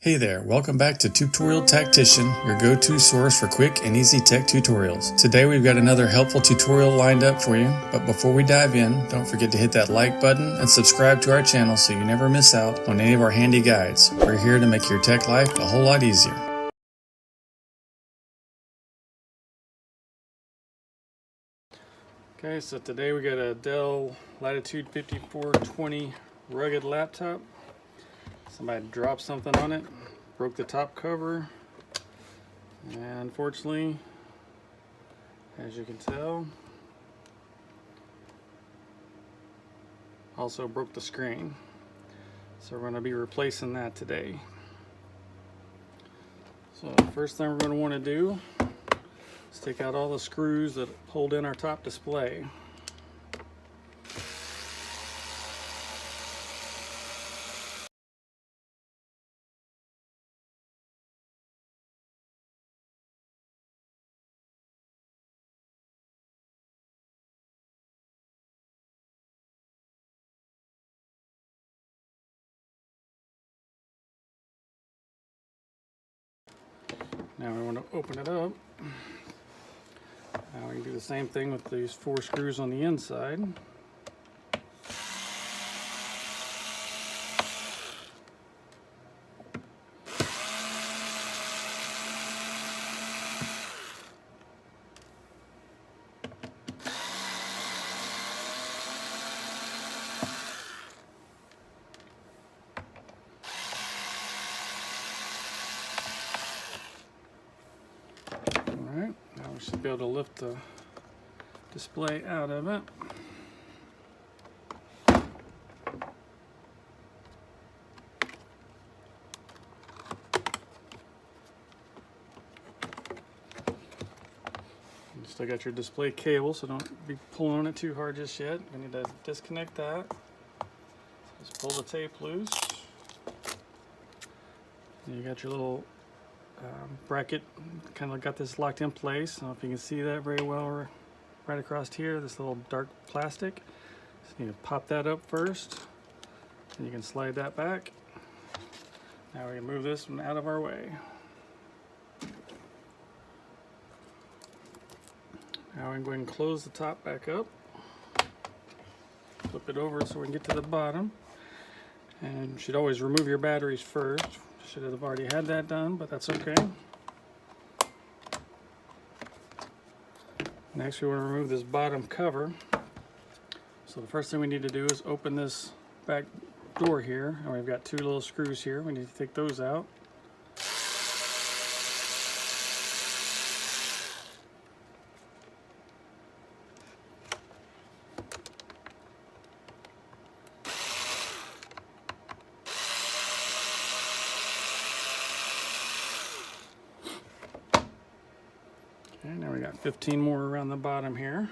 Hey there, welcome back to Tubetorial Tactician, your go-to source for quick and easy tech tutorials. Today we've got another helpful tutorial lined up for you, but before we dive in, don't forget to hit that like button and subscribe to our channel so you never miss out on any of our handy guides. We're here to make your tech life a whole lot easier. Okay, so today we got a Dell Latitude 5420 rugged laptop. Somebody dropped something on it, broke the top cover, and unfortunately, as you can tell, also broke the screen. So we're going to be replacing that today. So the first thing we're going to want to do is take out all the screws that hold in our top display. Now we want to open it up. Now we can do the same thing with these 4 screws on the inside. Alright, now we should be able to lift the display out of it. You still got your display cable, so don't be pulling on it too hard just yet. We need to disconnect that. Just pull the tape loose. And you got your little bracket, kind of got this locked in place. I don't know if you can see that very well right across here, this little dark plastic. So you need to pop that up first, and you can slide that back. Now we can move this one out of our way. Now we can go ahead and close the top back up. Flip it over so we can get to the bottom. And you should always remove your batteries first. Should have already had that done, but that's okay. Next, we want to remove this bottom cover. So the first thing we need to do is open this back door here, and we've got 2 little screws here. We need to take those out. Okay, now we got 15 more around the bottom here.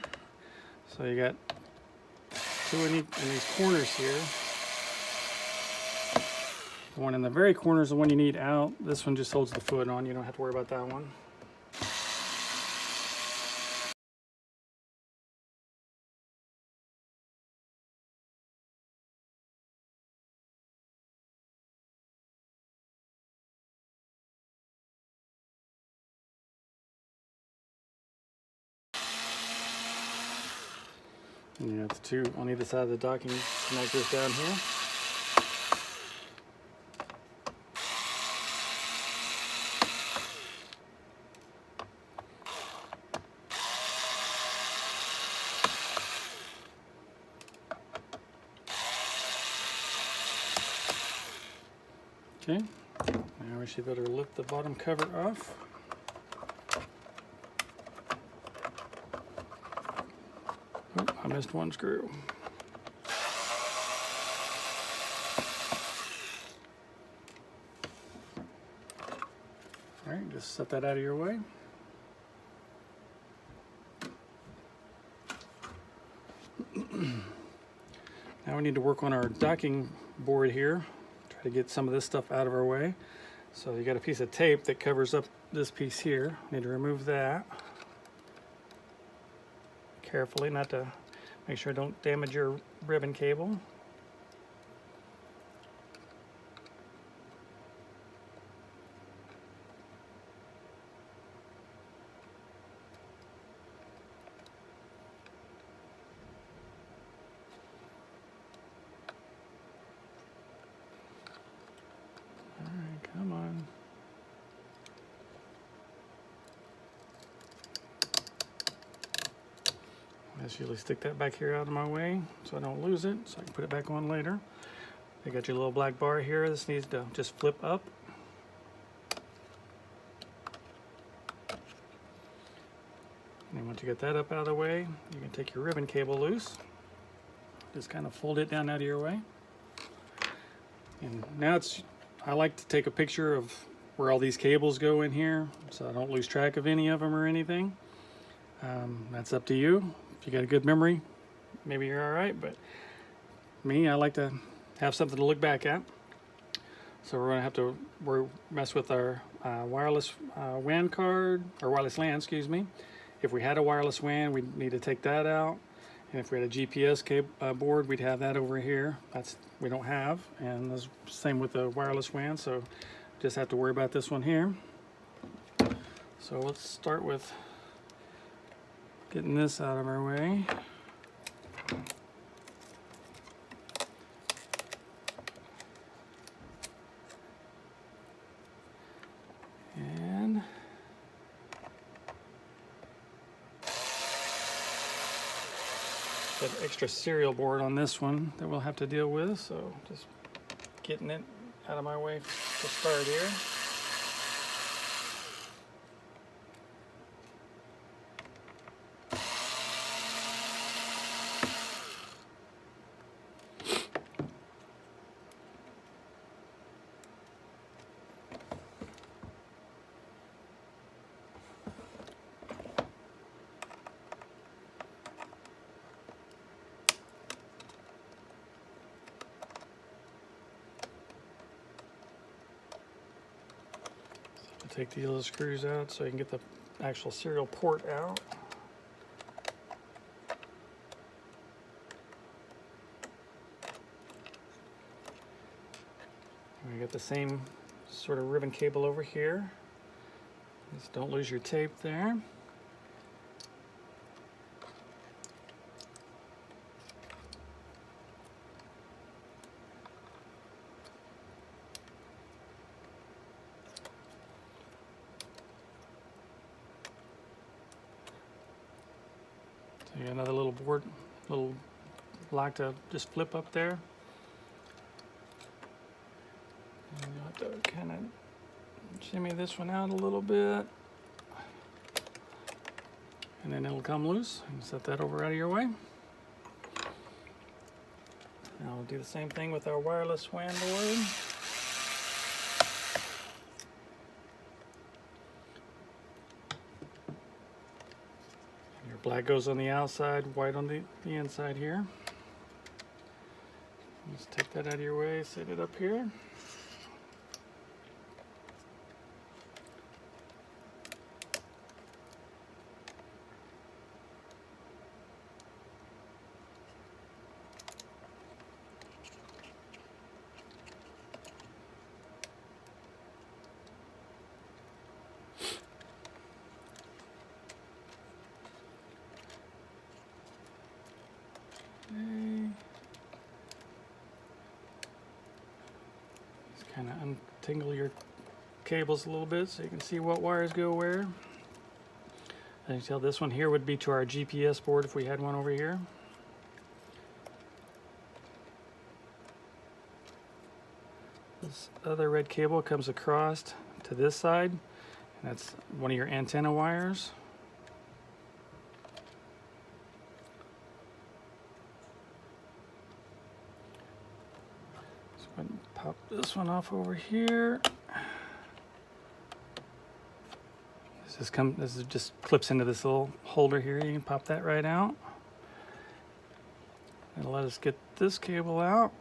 So you got 2 in these corners here. The one in the very corner is the one you need out. This one just holds the foot on. You don't have to worry about that one. And you have the 2 on either side of the docking connectors down here. Okay, now we should be able to lift the bottom cover off. Oh, I missed one screw. All right, just set that out of your way. Now we need to work on our docking board here. Try to get some of this stuff out of our way. So you got a piece of tape that covers up this piece here. Need to remove that carefully, not to make sure I don't damage your ribbon cable. just usually stick that back here out of my way so I don't lose it, so I can put it back on later. You got your little black bar here. This needs to just flip up. And once you get that up out of the way, you can take your ribbon cable loose. Just kind of fold it down out of your way. And now I like to take a picture of where all these cables go in here so I don't lose track of any of them or anything. That's up to you. If you got a good memory, maybe you're all right, but me, I like to have something to look back at. So we're going to have to mess with our wireless WAN card, or wireless LAN, excuse me. If we had a wireless WAN, we'd need to take that out. And if we had a GPS board, we'd have that over here. We don't have. And the same with the wireless WAN, so just have to worry about this one here. So let's start with getting this out of our way. And got an extra serial board on this one that we'll have to deal with, so just getting it out of my way to start here. Take these little screws out so you can get the actual serial port out. We got the same sort of ribbon cable over here. Just don't lose your tape there. You got another little board, little block to just flip up there. And you'll have to kind of shimmy this one out a little bit. And then it'll come loose. And set that over out of your way. Now we'll do the same thing with our wireless WAN board. Black goes on the outside, white on the inside here. Just take that out of your way, set it up here. Just kind of untangle your cables a little bit so you can see what wires go where. As you can tell, this one here would be to our GPS board if we had one over here. This other red cable comes across to this side, and that's one of your antenna wires. Pop this one off over here. This just clips into this little holder here. You can pop that right out. And let us get this cable out.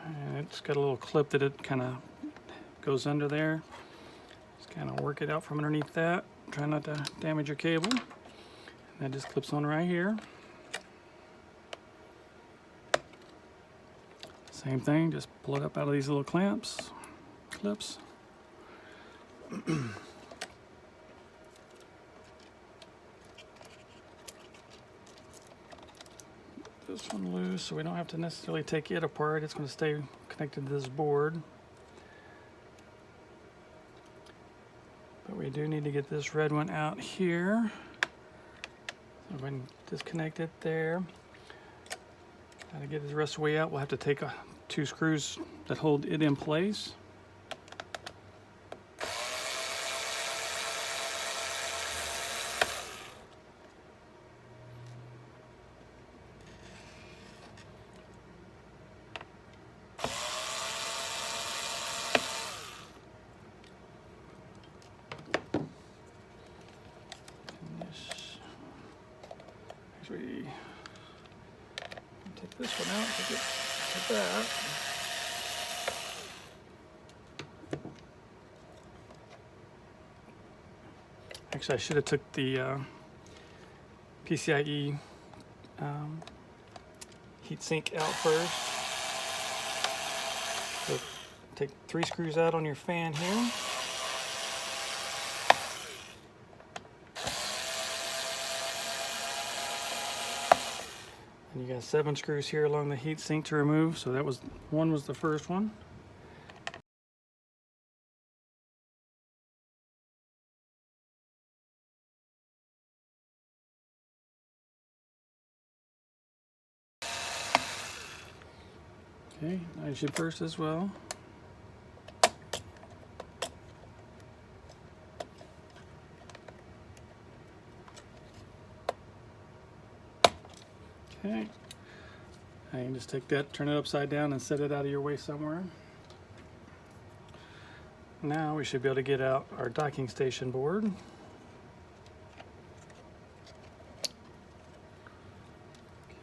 And it's got a little clip that it kind of goes under there. Just kind of work it out from underneath that. Try not to damage your cable. And that just clips on right here. Same thing, just pull it up out of these little clips. This one loose, so we don't have to necessarily take it apart. It's going to stay connected to this board. But we do need to get this red one out here. I'm going to disconnect it there. Gotta get the rest of the way out. We'll have to take 2 screws that hold it in place. Actually, take this one out, take that. Actually, I should have took the PCIe heatsink out first. So take 3 screws out on your fan here. And you got 7 screws here along the heatsink to remove. So that was the first one. Okay, I should first as well. Okay, I can just take that, turn it upside down, and set it out of your way somewhere. Now we should be able to get out our docking station board.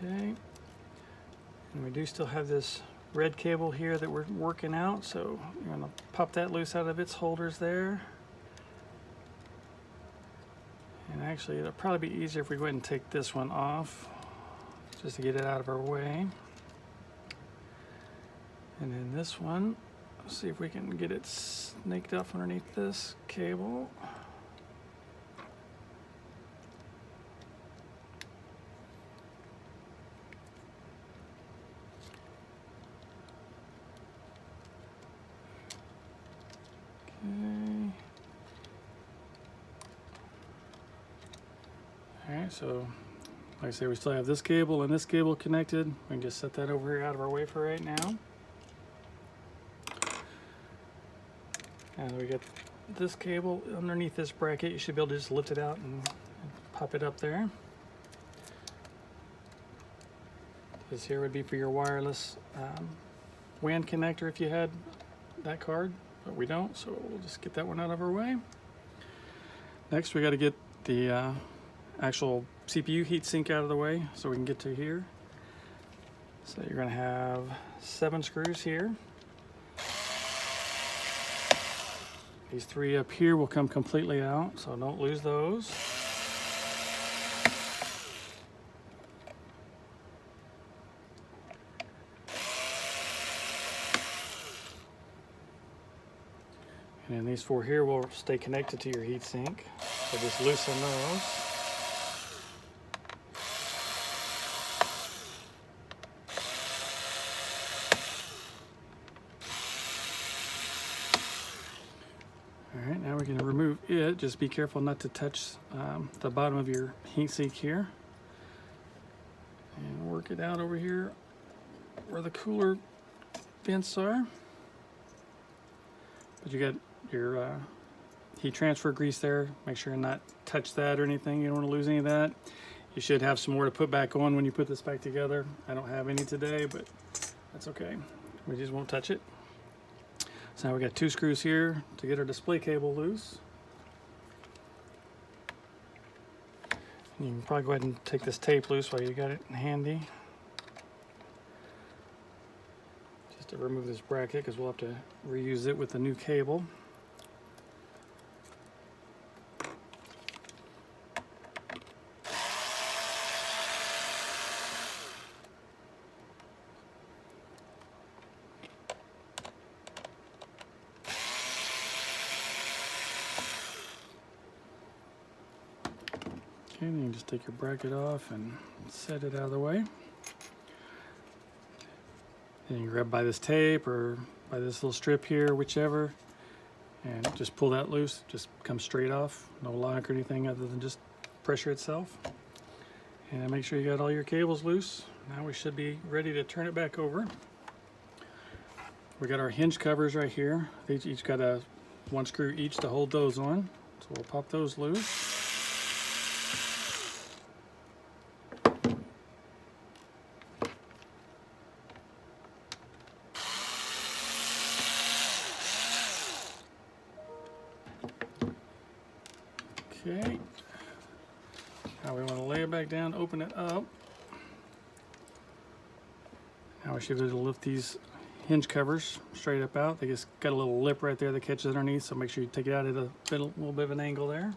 Okay, and we do still have this red cable here that we're working out, so you're going to pop that loose out of its holders there. And actually, it'll probably be easier if we go ahead and take this one off, just to get it out of our way. And then this one, let's see if we can get it snaked up underneath this cable. Okay. Alright, so like I say, we still have this cable and this cable connected. We can just set that over here out of our way for right now. And we got this cable underneath this bracket. You should be able to just lift it out and pop it up there. This here would be for your wireless WLAN connector if you had that card, but we don't, so we'll just get that one out of our way. Next, we got to get the actual CPU heatsink out of the way so we can get to here. So you're going to have 7 screws here. These 3 up here will come completely out, so don't lose those. And then these 4 here will stay connected to your heatsink, so just loosen those. Alright, now we're going to remove it. Just be careful not to touch the bottom of your heatsink here. And work it out over here where the cooler vents are. But you got your heat transfer grease there. Make sure to not touch that or anything. You don't want to lose any of that. You should have some more to put back on when you put this back together. I don't have any today, but that's okay. We just won't touch it. So now we got 2 screws here to get our display cable loose. And you can probably go ahead and take this tape loose while you got it handy. Just to remove this bracket, because we'll have to reuse it with the new cable. Okay, then you can just take your bracket off and set it out of the way. Then you grab by this tape or by this little strip here, whichever, and just pull that loose. Just comes straight off. No lock or anything other than just pressure itself. And make sure you got all your cables loose. Now we should be ready to turn it back over. We got our hinge covers right here. They each got a 1 screw each to hold those on. So we'll pop those loose. Okay. Now we want to lay it back down, open it up. Now we should be able to lift these hinge covers straight up out. They just got a little lip right there that catches underneath, so make sure you take it out at a little bit of an angle there.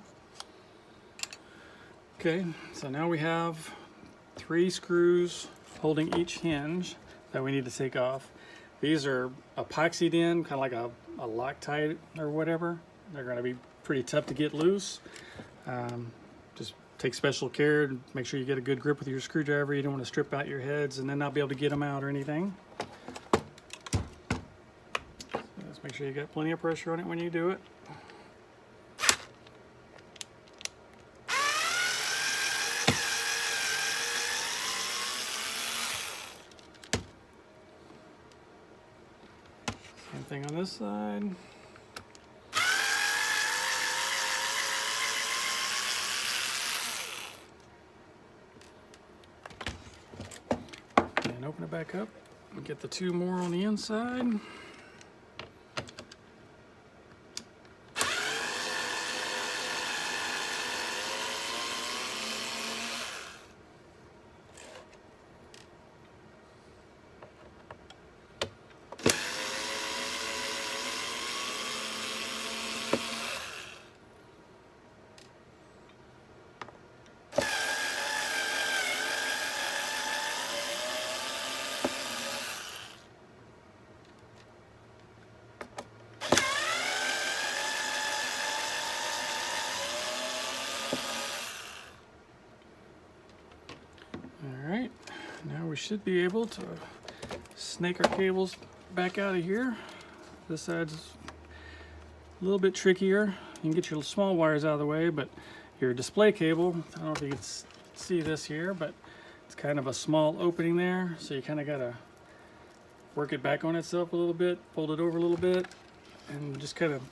Okay, so now we have 3 screws holding each hinge that we need to take off. These are epoxied in, kind of like a Loctite or whatever. They're going to be pretty tough to get loose. Just take special care and make sure you get a good grip with your screwdriver. You don't want to strip out your heads and then not be able to get them out or anything. So just make sure you got plenty of pressure on it when you do it. Same thing on this side. And open it back up and get the 2 more on the inside. Alright, now we should be able to snake our cables back out of here. This side's a little bit trickier. You can get your small wires out of the way, but your display cable, I don't know if you can see this here, but it's kind of a small opening there, so you kind of got to work it back on itself a little bit, fold it over a little bit, and just kind of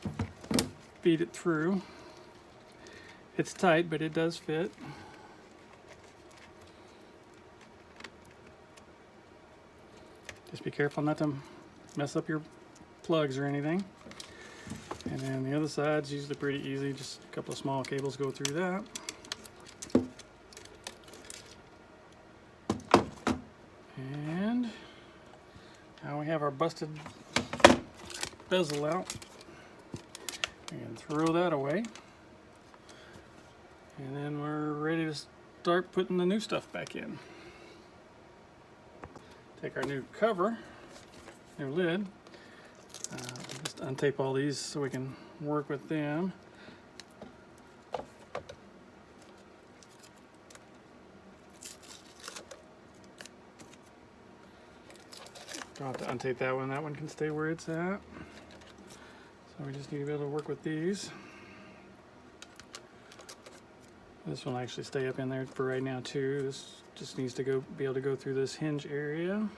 feed it through. It's tight, but it does fit. Just be careful not to mess up your plugs or anything. And then the other side's usually pretty easy. Just a couple of small cables go through that. And now we have our busted bezel out. We can throw that away. And then we're ready to start putting the new stuff back in. Take our new cover, new lid, just untape all these so we can work with them. Don't have to untape that one can stay where it's at. So we just need to be able to work with these. This one will actually stay up in there for right now too. This just needs to be able to go through this hinge area.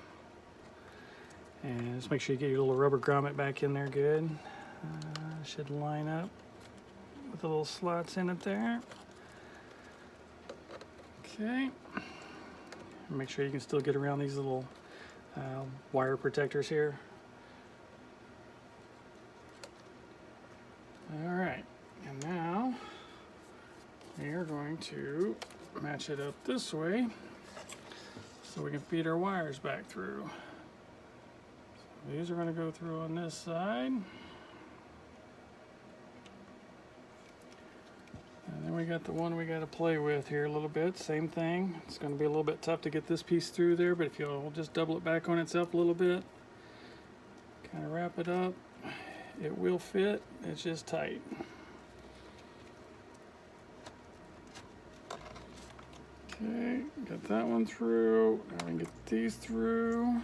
And just make sure you get your little rubber grommet back in there good. Should line up with the little slots in it there. Okay. Make sure you can still get around these little wire protectors here. Alright, and now we are going to match it up this way so we can feed our wires back through. So these are going to go through on this side. And then we got the one we got to play with here a little bit. Same thing. It's going to be a little bit tough to get this piece through there, but if you'll just double it back on itself a little bit, kind of wrap it up, it will fit. It's just tight. Okay, got that one through. Now we can get these through.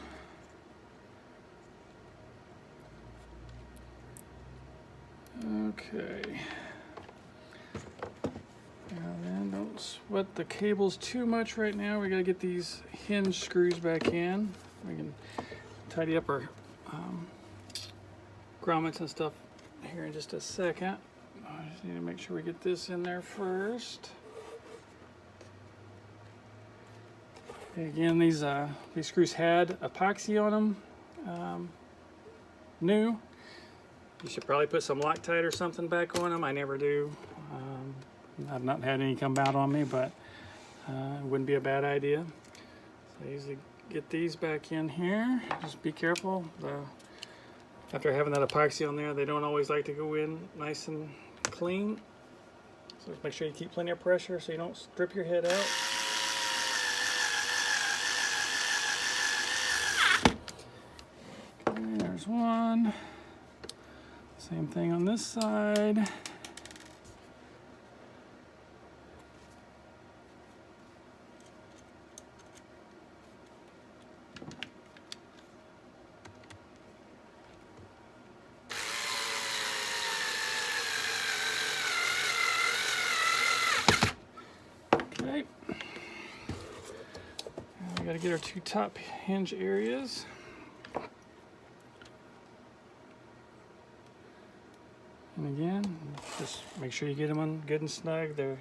Okay. Now then, don't sweat the cables too much right now. We gotta get these hinge screws back in. We can tidy up our grommets and stuff here in just a second. I just need to make sure we get this in there first. Again, these screws had epoxy on them, new. You should probably put some Loctite or something back on them. I never do. I've not had any come out on me, but it wouldn't be a bad idea. So I usually get these back in here. Just be careful. After having that epoxy on there, they don't always like to go in nice and clean. So just make sure you keep plenty of pressure so you don't strip your head out. Okay, there's one. Same thing on this side. Okay. Now we got to get our two top hinge areas. And again, just make sure you get them on good and snug. They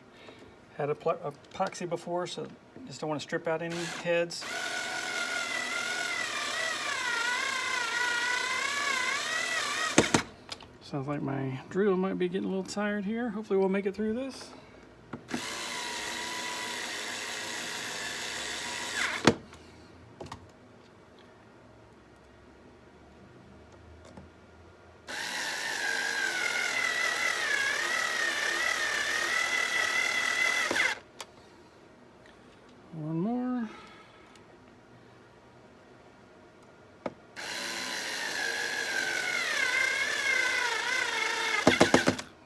had epoxy before, so just don't want to strip out any heads. Sounds like my drill might be getting a little tired here. Hopefully we'll make it through this. One more.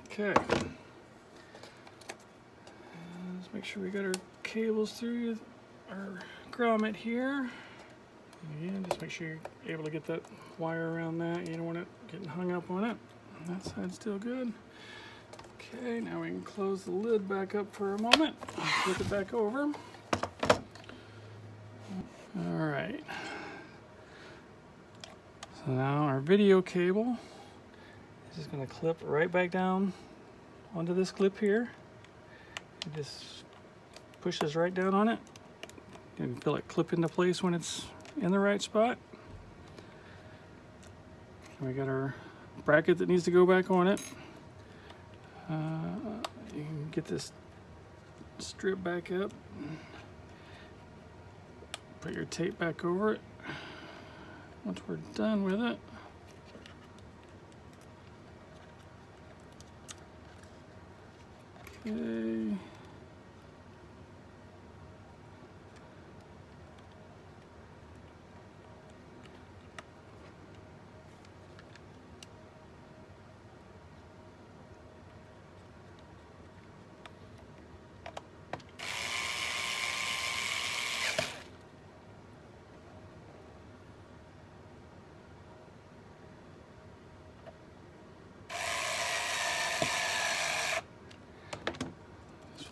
Okay. Let's make sure we got our cables through our grommet here. Again, just make sure you're able to get that wire around that. You don't want it getting hung up on it. That side's still good. Okay, now we can close the lid back up for a moment. Flip it back over. All right. So now our video cable is just going to clip right back down onto this clip here. It just pushes right down on it. You can feel it clip into place when it's in the right spot. And we got our bracket that needs to go back on it. You can get this strip back up. Put your tape back over it once we're done with it. Okay.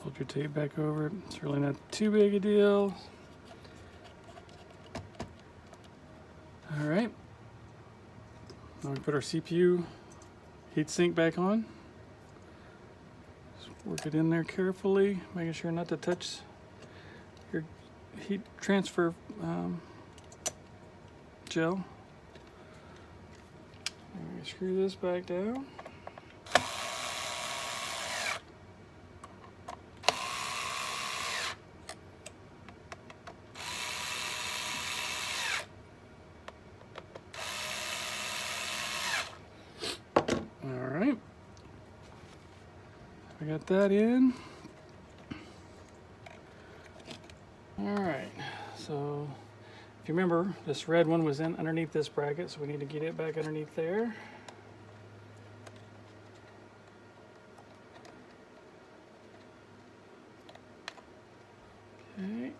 Fold your tape back over it. It's really not too big a deal. All right. Now we put our CPU heatsink back on. Just work it in there carefully, making sure not to touch your heat transfer gel. And we screw this back down. I got that in. All right, so if you remember, this red one was in underneath this bracket, so we need to get it back underneath there. Okay.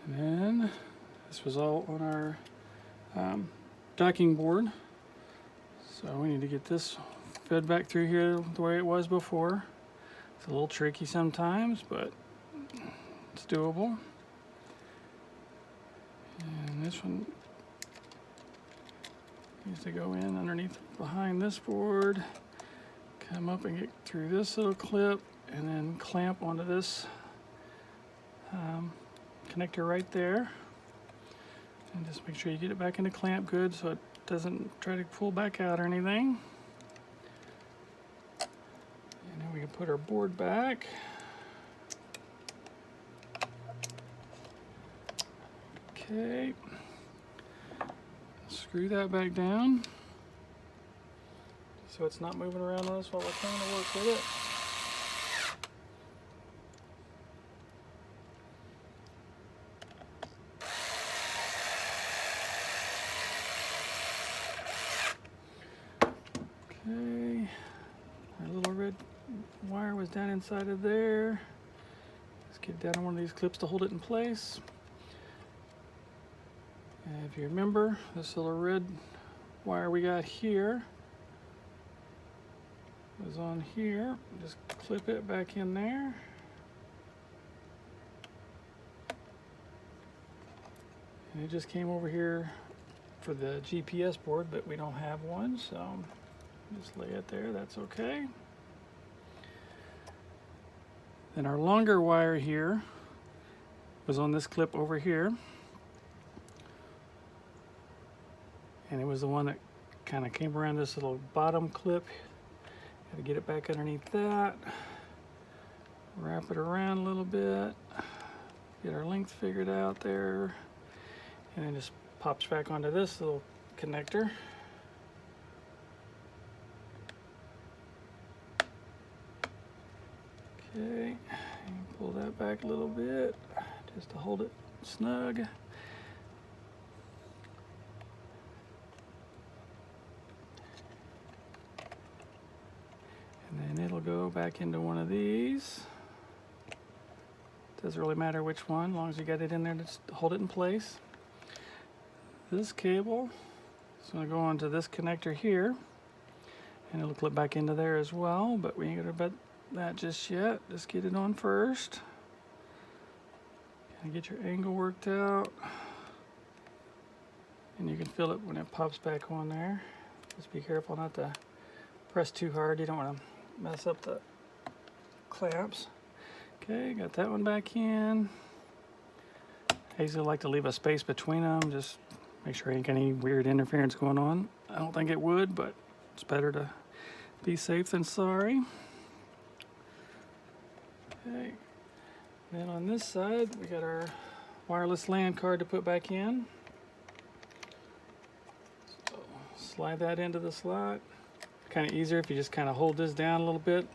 And then this was all on our docking board. So we need to get this fed back through here the way it was before. It's a little tricky sometimes, but it's doable. And this one needs to go in underneath behind this board, come up and get through this little clip, and then clamp onto this connector right there. And just make sure you get it back into clamp good so it doesn't try to pull back out or anything. And then we can put our board back. Okay. Screw that back down so it's not moving around on us while we're trying to work with it. Okay, our little red wire was down inside of there. Let's get down on one of these clips to hold it in place. And if you remember, this little red wire we got here was on here. Just clip it back in there. And it just came over here for the GPS board, but we don't have one, so just lay it there, that's okay. Then our longer wire here was on this clip over here. And it was the one that kind of came around this little bottom clip. Got to get it back underneath that. Wrap it around a little bit. Get our length figured out there. And then just pops back onto this little connector. Okay, and pull that back a little bit just to hold it snug. And then it'll go back into one of these. Doesn't really matter which one, as long as you got it in there to just hold it in place. This cable is going to go onto this connector here, and it'll clip back into there as well, but we ain't going to bet that just yet. Just get it on first. And get your angle worked out. And you can feel it when it pops back on there. Just be careful not to press too hard. You don't want to mess up the clamps. Okay, got that one back in. I usually like to leave a space between them. Just make sure ain't got any weird interference going on. I don't think it would, but it's better to be safe than sorry. Okay, then on this side we got our wireless LAN card to put back in. So slide that into the slot. Kind of easier if you just kind of hold this down a little bit.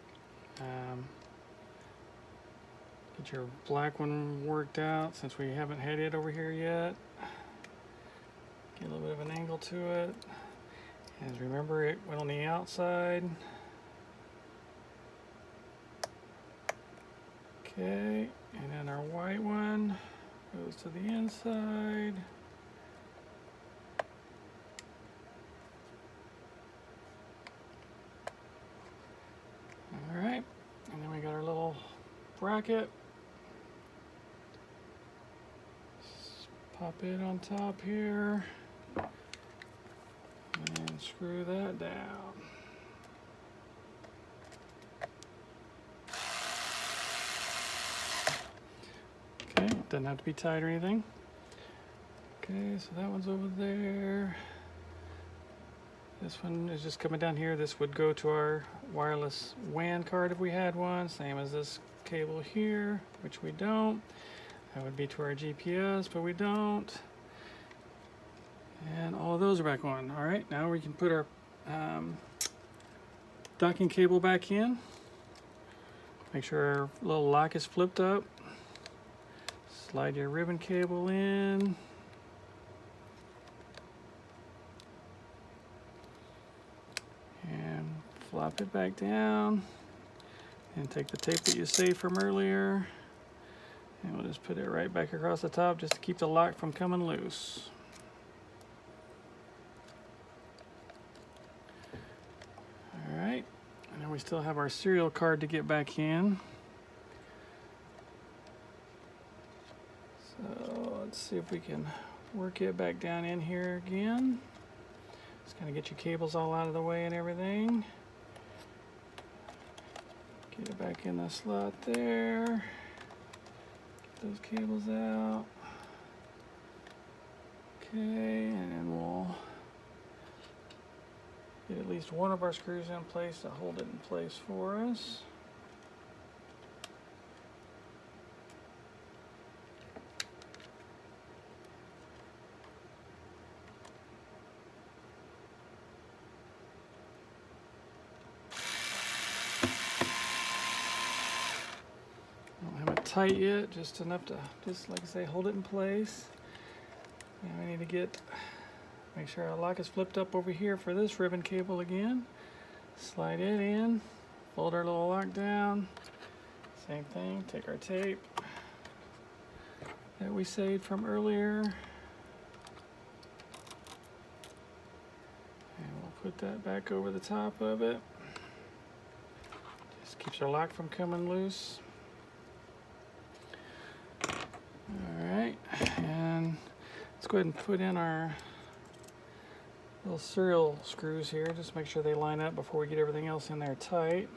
Get your black one worked out since we haven't had it over here yet. Get a little bit of an angle to it. And remember, it went on the outside. Okay, and then our white one goes to the inside. All right, and then we got our little bracket. Just pop it on top here and screw that down. Doesn't have to be tight or anything. Okay, so that one's over there. This one is just coming down here. This would go to our wireless WAN card if we had one, same as this cable here, which we don't. That would be to our GPS, but we don't. And all of those are back on. All right, now we can put our docking cable back in. Make sure our little lock is flipped up. Slide your ribbon cable in. And flop it back down. And take the tape that you saved from earlier. And we'll just put it right back across the top just to keep the lock from coming loose. we still have our serial card to get back in. So let's see if we can work it back down in here again. Just kind of get your cables all out of the way and everything. Get it back in the slot there. Get those cables out. Okay, and then we'll get at least one of our screws in place to hold it in place for us. Tight yet, just enough to, just like I say, hold it in place. Now we need to make sure our lock is flipped up over here for this ribbon cable again. Slide it in, fold our little lock down. Same thing, take our tape that we saved from earlier. And we'll put that back over the top of it. Just keeps our lock from coming loose. Alright, and let's go ahead and put in our little serial screws here. Just make sure they line up before we get everything else in there tight.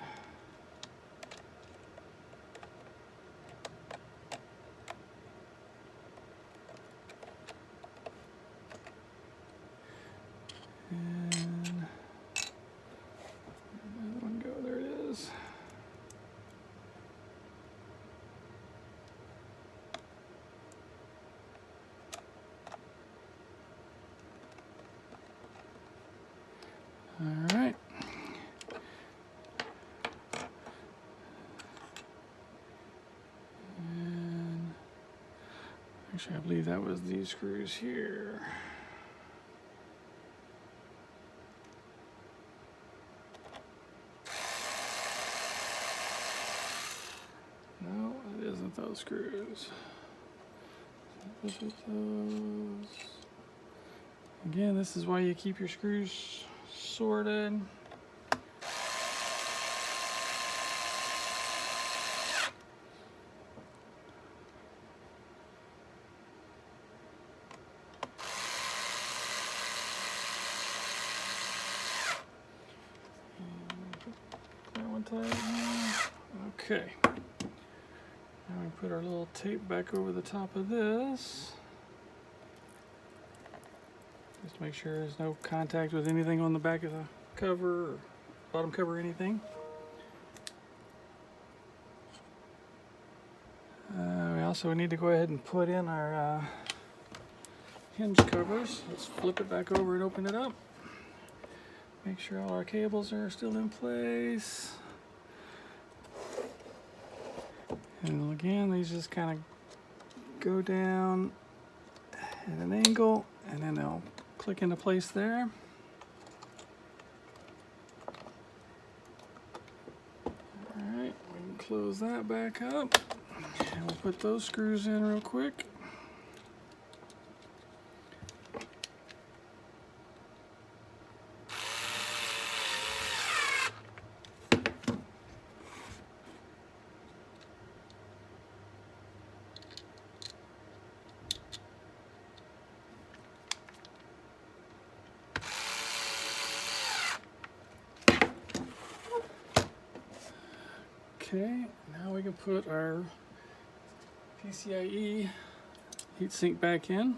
And where'd that one go? There it is. All right. And actually, I believe that was these screws here. No, it isn't those screws. This is those. Again, this is why you keep your screws sorted. That one tight. Okay. Now we put our little tape back over the top of this. Just to make sure there's no contact with anything on the back of the cover or bottom cover or anything. We also need to go ahead and put in our hinge covers. Let's flip it back over and open it up. Make sure all our cables are still in place. And again, these just kind of go down at an angle and then they'll click into place there. Alright, we can close that back up. And we'll put those screws in real quick. Okay, now we can put our PCIe heatsink back in.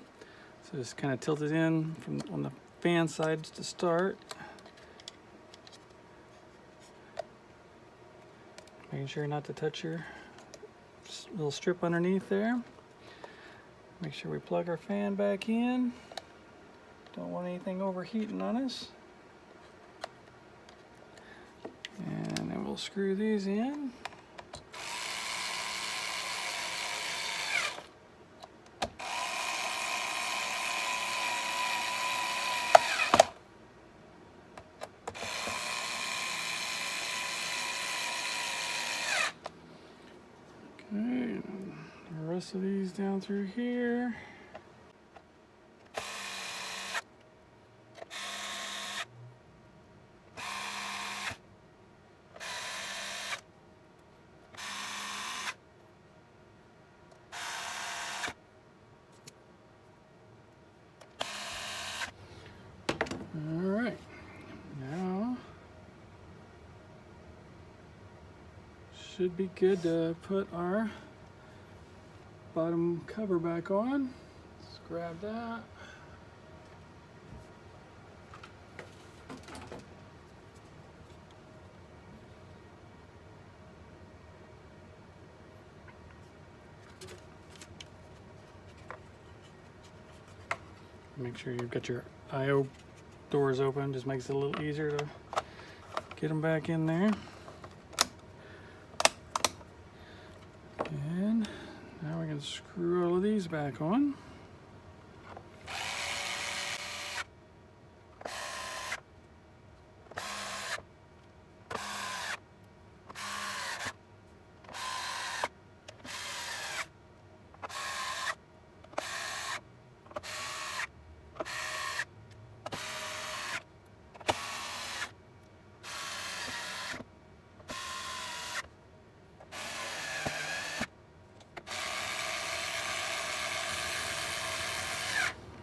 So just kind of tilt it in from on the fan side to start. Making sure not to touch your little strip underneath there. Make sure we plug our fan back in. Don't want anything overheating on us. And then we'll screw these in. Okay, and the rest of these down through here. should be good to put our bottom cover back on. Let's grab that. Make sure you've got your I/O doors open, just makes it a little easier to get them back in there. And now we can screw all of these back on.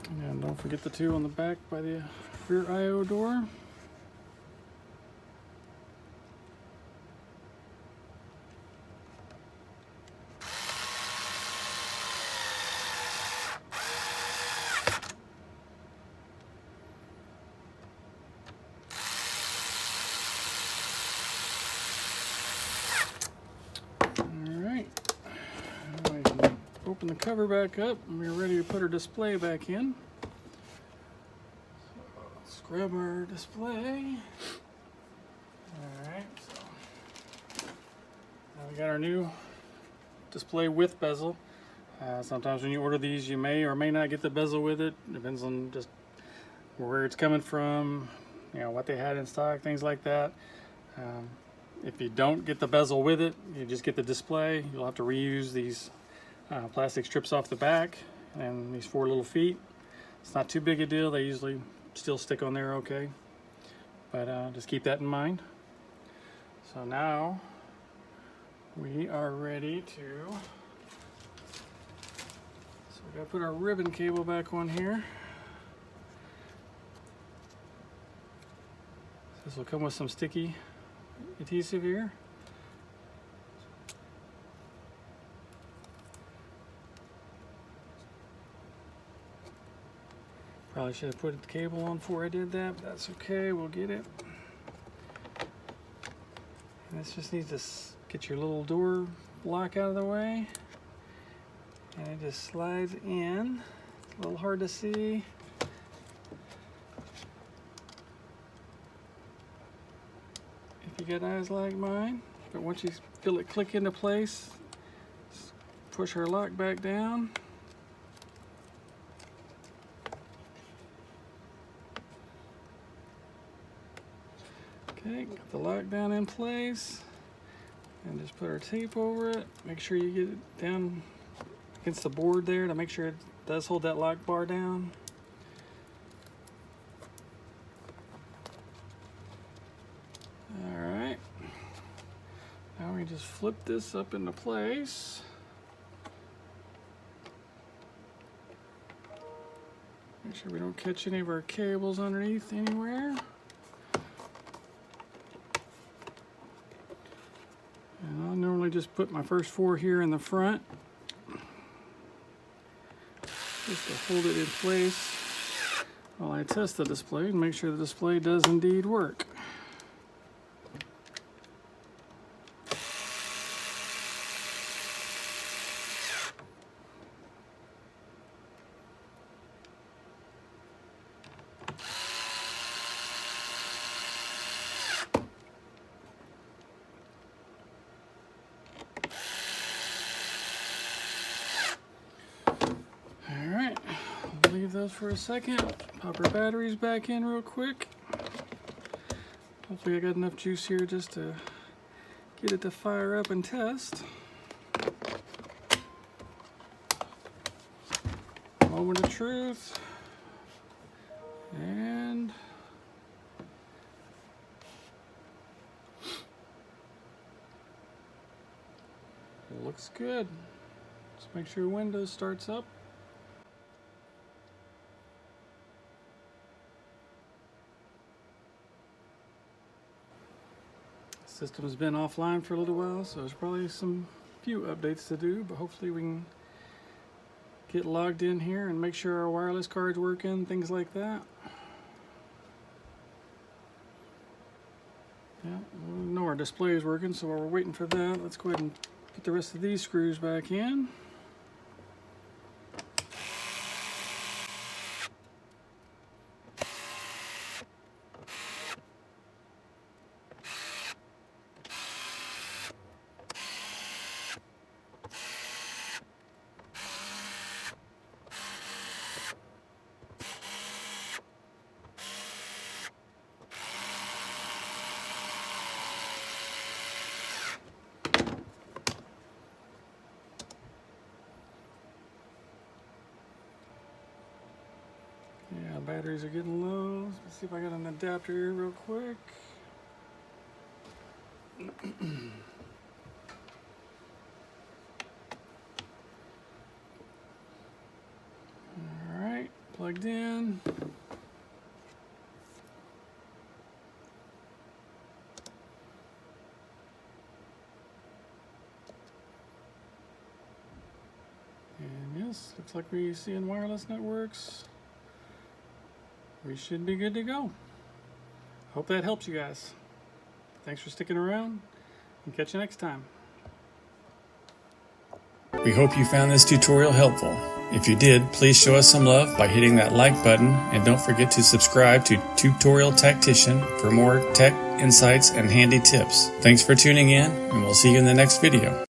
And don't forget the two on the back by the rear I/O door. Open the cover back up and we're ready to put our display back in. So let's grab our display. Alright, so now we got our new display with bezel. Sometimes when you order these you may or may not get the bezel with it. Depends on just where it's coming from, you know, what they had in stock, things like that. If you don't get the bezel with it, you just get the display. You'll have to reuse these plastic strips off the back and these 4 little feet. It's not too big a deal. They usually still stick on there okay, but just keep that in mind. So now we are ready to, so we gotta put our ribbon cable back on here. This will come with some sticky adhesive here. Probably should have put the cable on before I did that, but that's okay, we'll get it. And this just needs to get your little door lock out of the way. And it just slides in. It's a little hard to see. If you got eyes like mine. But once you feel it click into place, push our lock back down. Okay, got the lock down in place, and just put our tape over it. Make sure you get it down against the board there to make sure it does hold that lock bar down. Alright, now we just flip this up into place. Make sure we don't catch any of our cables underneath anywhere. And I'll normally just put my first 4 here in the front, just to hold it in place while I test the display and make sure the display does indeed work. Leave those for a second. Pop our batteries back in real quick. Hopefully I got enough juice here just to get it to fire up and test. Moment of truth. And looks good. Just make sure Windows starts up. System's been offline for a little while, so there's probably some few updates to do, but hopefully we can get logged in here and make sure our wireless card's working, things like that. Yeah, we know our display is working, so while we're waiting for that, let's go ahead and get the rest of these screws back in. Yeah, batteries are getting low. Let's see if I got an adapter here real quick. Alright, plugged in. And yes, looks like we see in wireless networks. We should be good to go. Hope that helps you guys. Thanks for sticking around, and catch you next time. We hope you found this tutorial helpful. If you did, please show us some love by hitting that like button, and don't forget to subscribe to Tubetorial Tactician for more tech insights and handy tips. Thanks for tuning in, and we'll see you in the next video.